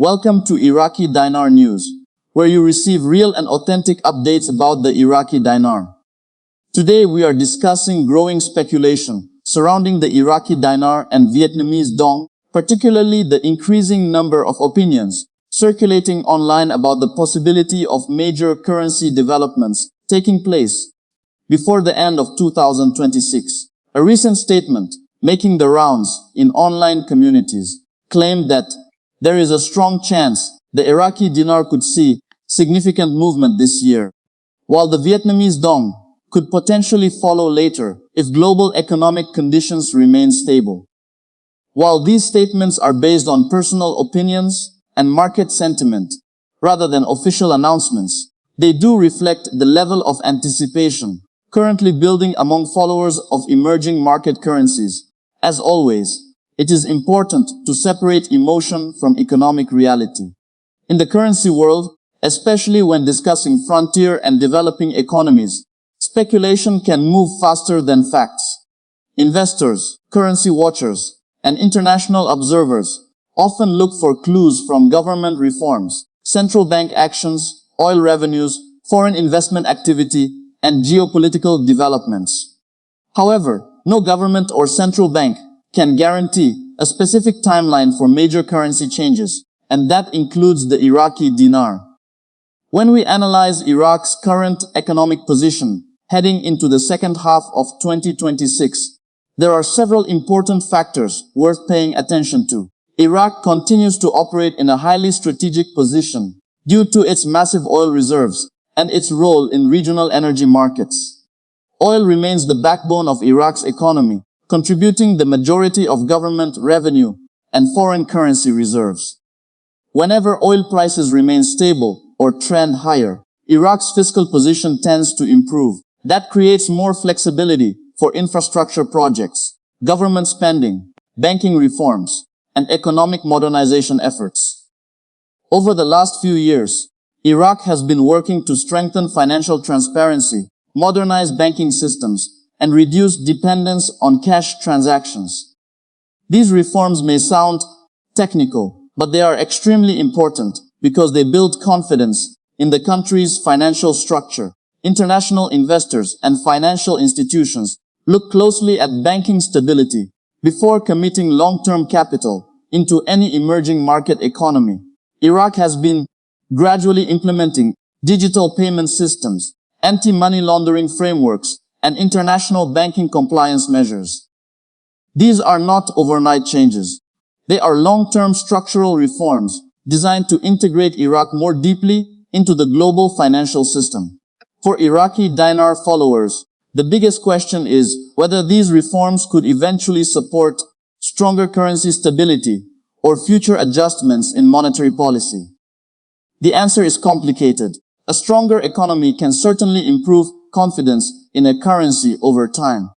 Welcome to Iraqi Dinar News, where you receive real and authentic updates about the Iraqi dinar. Today we are discussing growing speculation surrounding the Iraqi dinar and Vietnamese dong, particularly the increasing number of opinions circulating online about the possibility of major currency developments taking place before the end of 2026. A recent statement making the rounds in online communities claimed that there is a strong chance the Iraqi dinar could see significant movement this year, while the Vietnamese dong could potentially follow later if global economic conditions remain stable. While these statements are based on personal opinions and market sentiment, rather than official announcements, they do reflect the level of anticipation currently building among followers of emerging market currencies. As always, it is important to separate emotion from economic reality. In the currency world, especially when discussing frontier and developing economies, speculation can move faster than facts. Investors, currency watchers, and international observers often look for clues from government reforms, central bank actions, oil revenues, foreign investment activity, and geopolitical developments. However, no government or central bank can guarantee a specific timeline for major currency changes, and that includes the Iraqi dinar. When we analyze Iraq's current economic position heading into the second half of 2026, there are several important factors worth paying attention to. Iraq continues to operate in a highly strategic position due to its massive oil reserves and its role in regional energy markets. Oil remains the backbone of Iraq's economy, contributing the majority of government revenue and foreign currency reserves. Whenever oil prices remain stable or trend higher, Iraq's fiscal position tends to improve. That creates more flexibility for infrastructure projects, government spending, banking reforms, and economic modernization efforts. Over the last few years, Iraq has been working to strengthen financial transparency, modernize banking systems, and reduce dependence on cash transactions. These reforms may sound technical, but they are extremely important because they build confidence in the country's financial structure. International investors and financial institutions look closely at banking stability before committing long-term capital into any emerging market economy. Iraq has been gradually implementing digital payment systems, anti-money laundering frameworks, and international banking compliance measures. These are not overnight changes. They are long-term structural reforms designed to integrate Iraq more deeply into the global financial system. For Iraqi dinar followers, the biggest question is whether these reforms could eventually support stronger currency stability or future adjustments in monetary policy. The answer is complicated. A stronger economy can certainly improve confidence in a currency over time.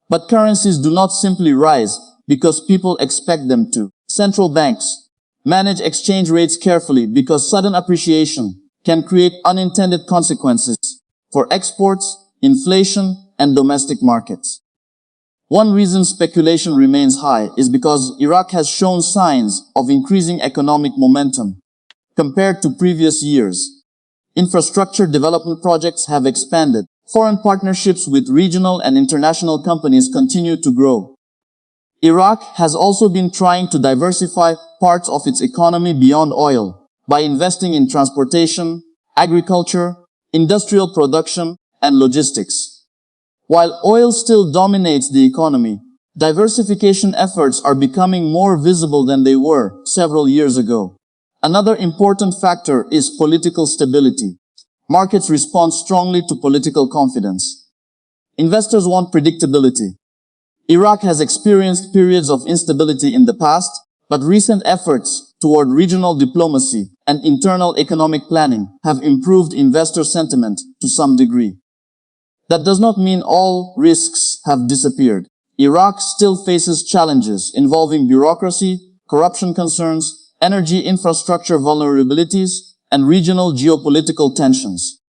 But currencies do not simply rise because people expect them to. Central banks manage exchange rates carefully because sudden appreciation can create unintended consequences for exports, inflation, and domestic markets. One reason speculation remains high is because Iraq has shown signs of increasing economic momentum compared to previous years. Infrastructure development projects have expanded. Foreign partnerships with regional and international companies continue to grow. Iraq has also been trying to diversify parts of its economy beyond oil by investing in transportation, agriculture, industrial production, and logistics. While oil still dominates the economy, diversification efforts are becoming more visible than they were several years ago. Another important factor is political stability. Markets respond strongly to political confidence. Investors want predictability. Iraq has experienced periods of instability in the past, but recent efforts toward regional diplomacy and internal economic planning have improved investor sentiment to some degree. That does not mean all risks have disappeared. Iraq still faces challenges involving bureaucracy, corruption concerns, energy infrastructure vulnerabilities, and regional geopolitical tensions.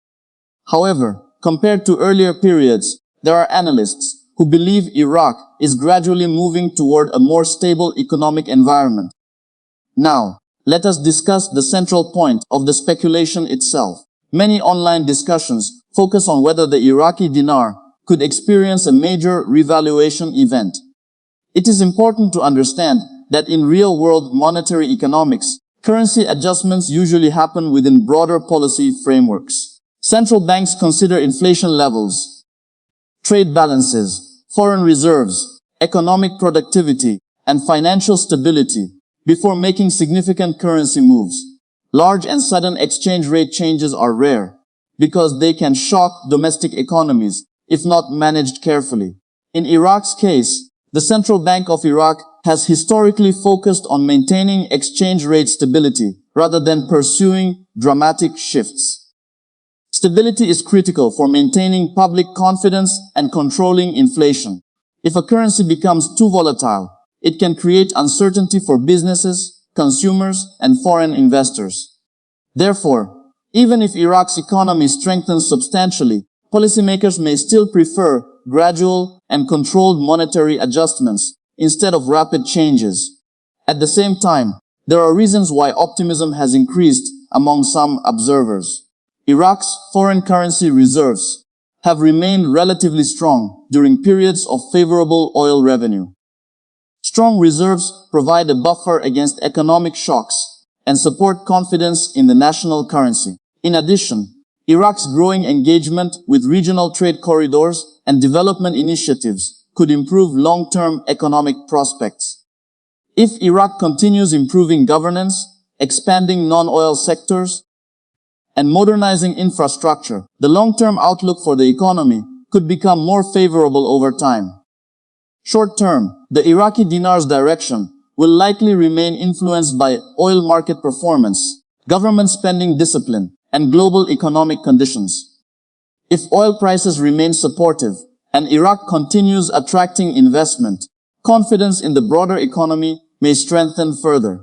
However, compared to earlier periods, there are analysts who believe Iraq is gradually moving toward a more stable economic environment. Now, let us discuss the central point of the speculation itself. Many online discussions focus on whether the Iraqi dinar could experience a major revaluation event. It is important to understand that in real-world monetary economics, currency adjustments usually happen within broader policy frameworks. Central banks consider inflation levels, trade balances, foreign reserves, economic productivity, and financial stability before making significant currency moves. Large and sudden exchange rate changes are rare because they can shock domestic economies if not managed carefully. In Iraq's case, the Central Bank of Iraq has historically focused on maintaining exchange rate stability rather than pursuing dramatic shifts. Stability is critical for maintaining public confidence and controlling inflation. If a currency becomes too volatile, it can create uncertainty for businesses, consumers, and foreign investors. Therefore, even if Iraq's economy strengthens substantially, policymakers may still prefer gradual and controlled monetary adjustments instead of rapid changes. At the same time, there are reasons why optimism has increased among some observers. Iraq's foreign currency reserves have remained relatively strong during periods of favorable oil revenue. Strong reserves provide a buffer against economic shocks and support confidence in the national currency. In addition, Iraq's growing engagement with regional trade corridors and development initiatives could improve long-term economic prospects. If Iraq continues improving governance, expanding non-oil sectors, and modernizing infrastructure, the long-term outlook for the economy could become more favorable over time. Short-term, the Iraqi dinar's direction will likely remain influenced by oil market performance, government spending discipline, and global economic conditions. If oil prices remain supportive and Iraq continues attracting investment, confidence in the broader economy may strengthen further.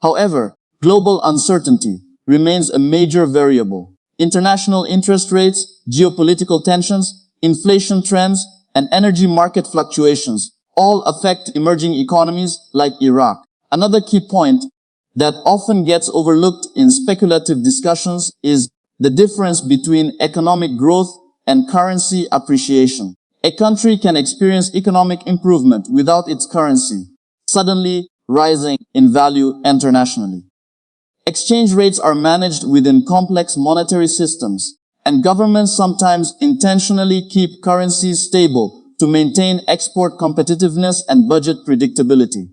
However, global uncertainty remains a major variable. International interest rates, geopolitical tensions, inflation trends, and energy market fluctuations all affect emerging economies like Iraq. Another key point that often gets overlooked in speculative discussions is the difference between economic growth and currency appreciation. A country can experience economic improvement without its currency suddenly rising in value internationally. Exchange rates are managed within complex monetary systems, and governments sometimes intentionally keep currencies stable to maintain export competitiveness and budget predictability.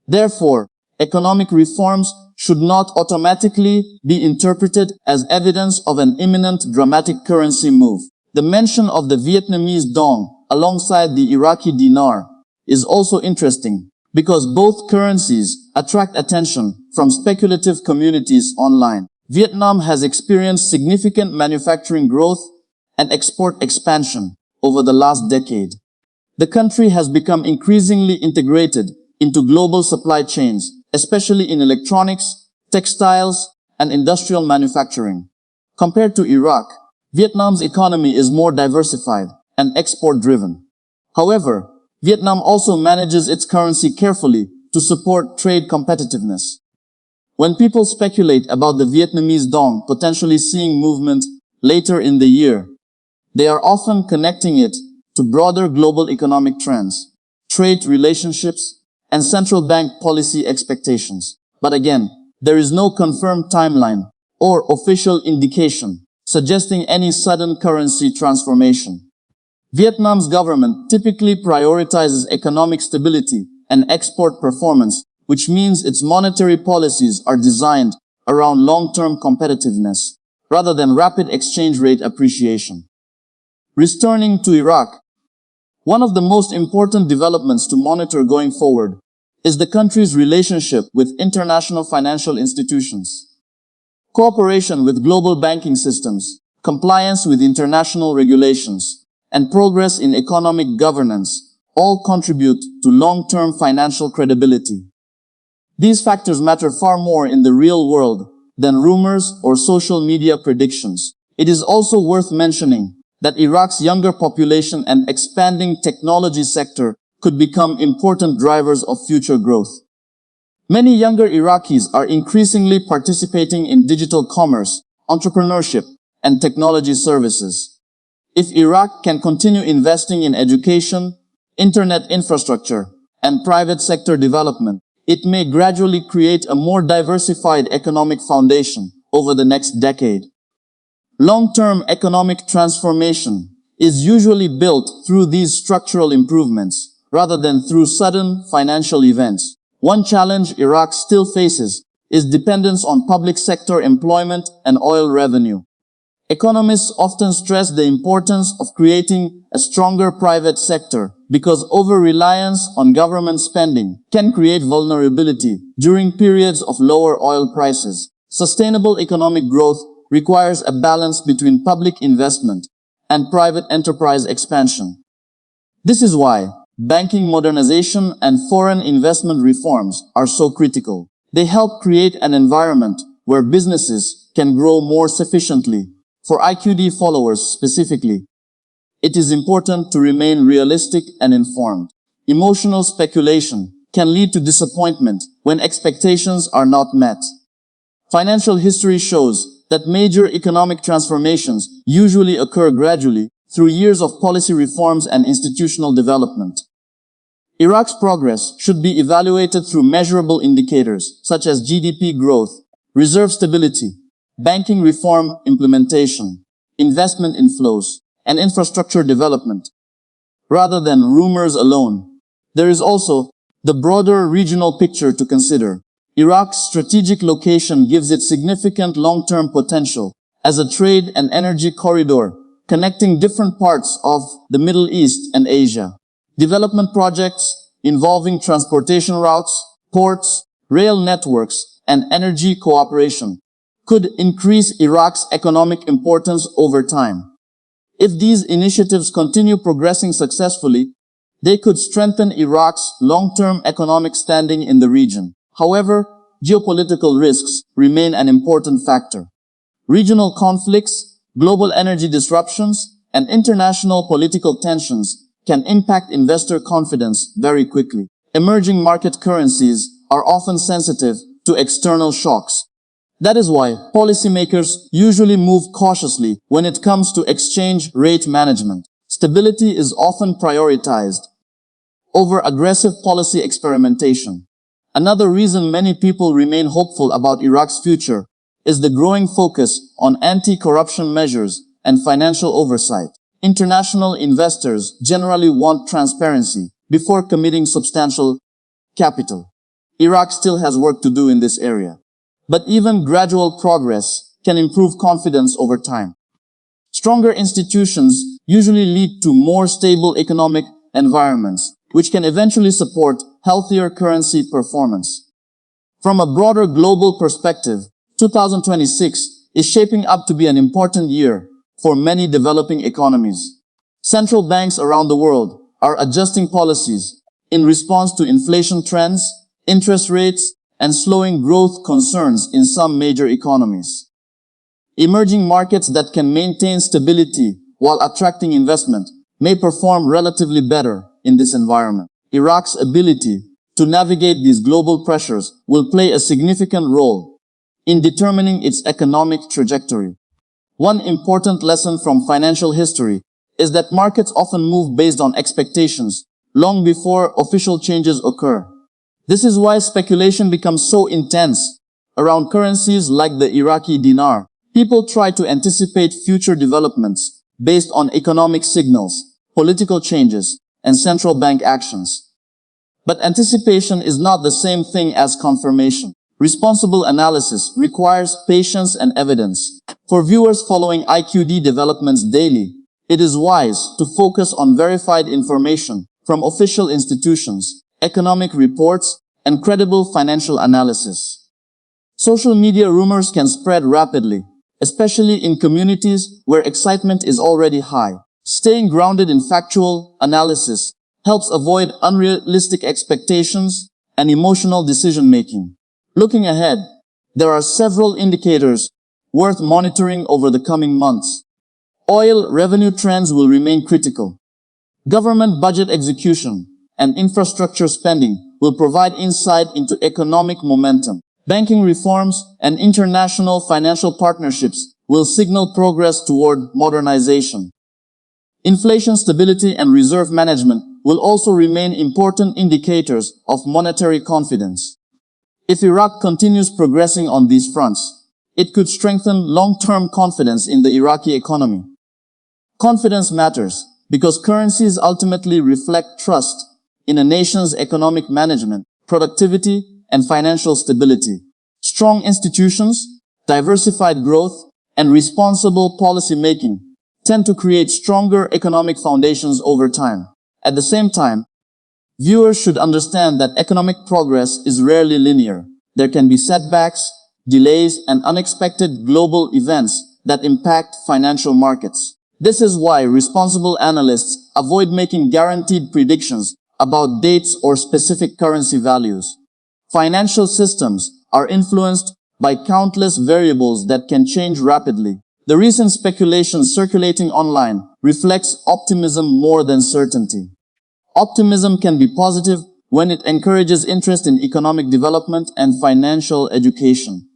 Therefore, economic reforms should not automatically be interpreted as evidence of an imminent dramatic currency move. The mention of the Vietnamese dong alongside the Iraqi dinar is also interesting because both currencies attract attention from speculative communities online. Vietnam has experienced significant manufacturing growth and export expansion over the last decade. The country has become increasingly integrated into global supply chains, especially in electronics, textiles, and industrial manufacturing. Compared to Iraq, Vietnam's economy is more diversified and export-driven. However, Vietnam also manages its currency carefully to support trade competitiveness. When people speculate about the Vietnamese dong potentially seeing movement later in the year, they are often connecting it to broader global economic trends, trade relationships, and central bank policy expectations. But again, there is no confirmed timeline or official indication suggesting any sudden currency transformation. Vietnam's government typically prioritizes economic stability and export performance, which means its monetary policies are designed around long-term competitiveness rather than rapid exchange rate appreciation. Returning to Iraq, one of the most important developments to monitor going forward is the country's relationship with international financial institutions. Cooperation with global banking systems, compliance with international regulations, and progress in economic governance all contribute to long-term financial credibility. These factors matter far more in the real world than rumors or social media predictions. It is also worth mentioning that Iraq's younger population and expanding technology sector could become important drivers of future growth. Many younger Iraqis are increasingly participating in digital commerce, entrepreneurship, and technology services. If Iraq can continue investing in education, internet infrastructure, and private sector development, it may gradually create a more diversified economic foundation over the next decade. Long-term economic transformation is usually built through these structural improvements, rather than through sudden financial events. One challenge Iraq still faces is dependence on public sector employment and oil revenue. Economists often stress the importance of creating a stronger private sector because over-reliance on government spending can create vulnerability during periods of lower oil prices. Sustainable economic growth requires a balance between public investment and private enterprise expansion. This is why banking modernization and foreign investment reforms are so critical. They help create an environment where businesses can grow more sufficiently. For IQD followers specifically, it is important to remain realistic and informed. Emotional speculation can lead to disappointment when expectations are not met. Financial history shows that major economic transformations usually occur gradually through years of policy reforms and institutional development. Iraq's progress should be evaluated through measurable indicators such as GDP growth, reserve stability, banking reform implementation, investment inflows, and infrastructure development, rather than rumors alone. There is also the broader regional picture to consider. Iraq's strategic location gives it significant long-term potential as a trade and energy corridor connecting different parts of the Middle East and Asia. Development projects involving transportation routes, ports, rail networks, and energy cooperation could increase Iraq's economic importance over time. If these initiatives continue progressing successfully, they could strengthen Iraq's long-term economic standing in the region. However, geopolitical risks remain an important factor. Regional conflicts, global energy disruptions, and international political tensions can impact investor confidence very quickly. Emerging market currencies are often sensitive to external shocks. That is why policymakers usually move cautiously when it comes to exchange rate management. Stability is often prioritized over aggressive policy experimentation. Another reason many people remain hopeful about Iraq's future is the growing focus on anti-corruption measures and financial oversight. International investors generally want transparency before committing substantial capital. Iraq still has work to do in this area. But even gradual progress can improve confidence over time. Stronger institutions usually lead to more stable economic environments, which can eventually support healthier currency performance. From a broader global perspective, 2026 is shaping up to be an important year for many developing economies. Central banks around the world are adjusting policies in response to inflation trends, interest rates, and slowing growth concerns in some major economies. Emerging markets that can maintain stability while attracting investment may perform relatively better in this environment. Iraq's ability to navigate these global pressures will play a significant role in determining its economic trajectory. One important lesson from financial history is that markets often move based on expectations long before official changes occur. This is why speculation becomes so intense around currencies like the Iraqi dinar. People try to anticipate future developments based on economic signals, political changes, and central bank actions. But anticipation is not the same thing as confirmation. Responsible analysis requires patience and evidence. For viewers following IQD developments daily, it is wise to focus on verified information from official institutions, economic reports, and credible financial analysis. Social media rumors can spread rapidly, especially in communities where excitement is already high. Staying grounded in factual analysis helps avoid unrealistic expectations and emotional decision-making. Looking ahead, there are several indicators worth monitoring over the coming months. Oil revenue trends will remain critical. Government budget execution and infrastructure spending will provide insight into economic momentum. Banking reforms and international financial partnerships will signal progress toward modernization. Inflation stability and reserve management will also remain important indicators of monetary confidence. If Iraq continues progressing on these fronts, it could strengthen long-term confidence in the Iraqi economy. Confidence matters because currencies ultimately reflect trust in a nation's economic management, productivity, and financial stability. Strong institutions, diversified growth, and responsible policy making tend to create stronger economic foundations over time. At the same time, viewers should understand that economic progress is rarely linear. There can be setbacks, delays, and unexpected global events that impact financial markets. This is why responsible analysts avoid making guaranteed predictions about dates or specific currency values. Financial systems are influenced by countless variables that can change rapidly. The recent speculation circulating online reflects optimism more than certainty. Optimism can be positive when it encourages interest in economic development and financial education.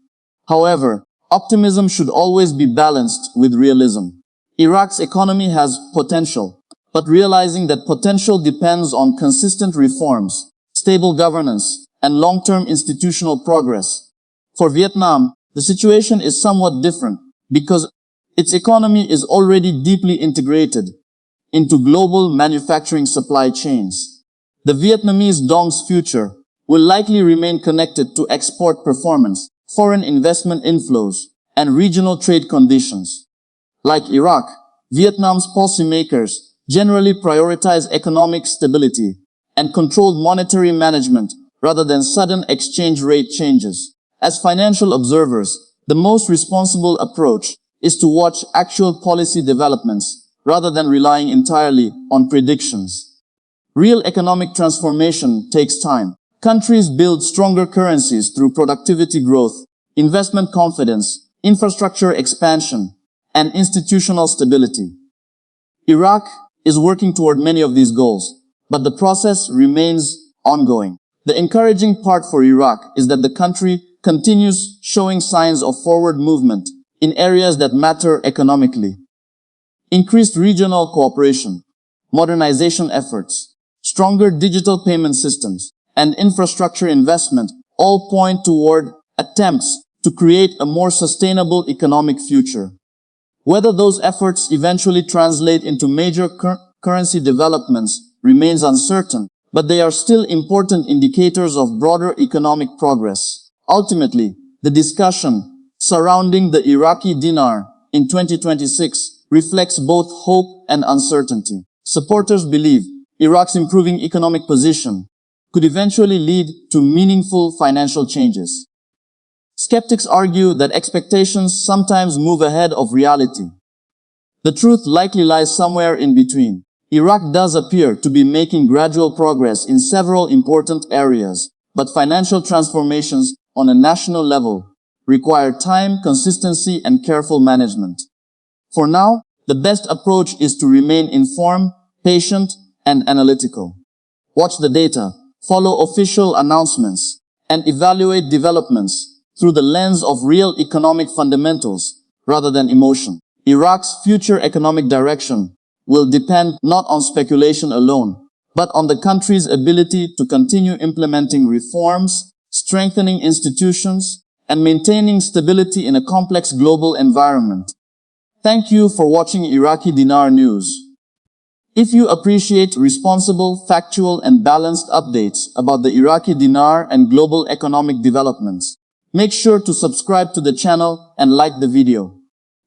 However, optimism should always be balanced with realism. Iraq's economy has potential, but realizing that potential depends on consistent reforms, stable governance, and long-term institutional progress. For Vietnam, the situation is somewhat different because its economy is already deeply integrated into global manufacturing supply chains. The Vietnamese dong's future will likely remain connected to export performance, foreign investment inflows, and regional trade conditions. Like Iraq, Vietnam's policymakers generally prioritize economic stability and controlled monetary management rather than sudden exchange rate changes. As financial observers, the most responsible approach is to watch actual policy developments rather than relying entirely on predictions. Real economic transformation takes time. Countries build stronger currencies through productivity growth, investment confidence, infrastructure expansion, and institutional stability. Iraq is working toward many of these goals, but the process remains ongoing. The encouraging part for Iraq is that the country continues showing signs of forward movement in areas that matter economically. Increased regional cooperation, modernization efforts, stronger digital payment systems, and infrastructure investment all point toward attempts to create a more sustainable economic future. Whether those efforts eventually translate into major currency developments remains uncertain, but they are still important indicators of broader economic progress. Ultimately, the discussion surrounding the Iraqi dinar in 2026 reflects both hope and uncertainty. Supporters believe Iraq's improving economic position could eventually lead to meaningful financial changes. Skeptics argue that expectations sometimes move ahead of reality. The truth likely lies somewhere in between. Iraq does appear to be making gradual progress in several important areas, but financial transformations on a national level require time, consistency, and careful management. For now, the best approach is to remain informed, patient, and analytical. Watch the data, follow official announcements, and evaluate developments through the lens of real economic fundamentals rather than emotion. Iraq's future economic direction will depend not on speculation alone, but on the country's ability to continue implementing reforms, strengthening institutions, and maintaining stability in a complex global environment. Thank you for watching Iraqi Dinar News. If you appreciate responsible, factual, and balanced updates about the Iraqi dinar and global economic developments, make sure to subscribe to the channel and like the video.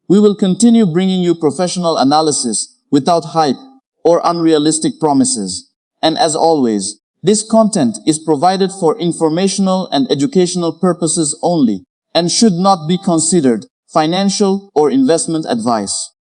We will continue bringing you professional analysis without hype or unrealistic promises. And as always, this content is provided for informational and educational purposes only and should not be considered financial or investment advice.